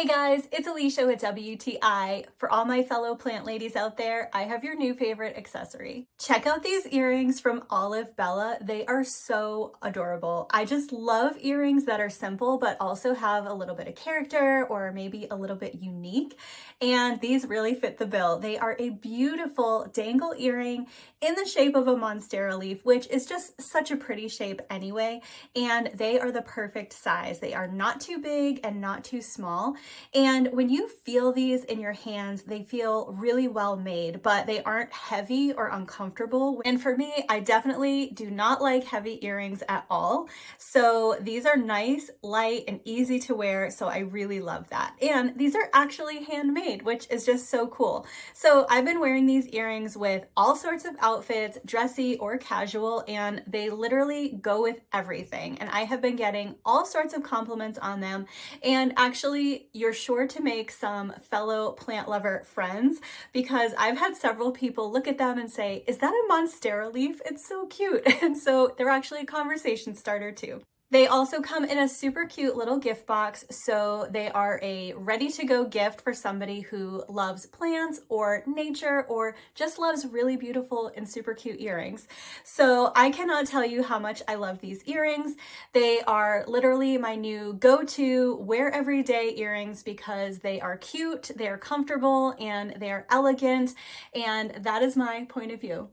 Hey guys, it's Alicia with WTI. For all my fellow plant ladies out there, I have your new favorite accessory. Check out these earrings from Olive Bella. They are so adorable. I just love earrings that are simple but also have a little bit of character or maybe a little bit unique. And these really fit the bill. They are a beautiful dangle earring in the shape of a Monstera leaf, which is just such a pretty shape anyway. And they are the perfect size. They are not too big and not too small. And when you feel these in your hands, they feel really well made, but they aren't heavy or uncomfortable. And for me, I definitely do not like heavy earrings at all. So these are nice, light, and easy to wear. So I really love that. And these are actually handmade, which is just so cool. So I've been wearing these earrings with all sorts of outfits, dressy or casual, and they literally go with everything. And I have been getting all sorts of compliments on them. And actually, you're sure to make some fellow plant lover friends because I've had several people look at them and say, "Is that a Monstera leaf? It's so cute." And so they're actually a conversation starter too. They also come in a super cute little gift box, so they are a ready-to-go gift for somebody who loves plants or nature or just loves really beautiful and super cute earrings. So I cannot tell you how much I love these earrings. They are literally my new go-to wear everyday earrings because they are cute, they are comfortable, and they are elegant, and that is my point of view.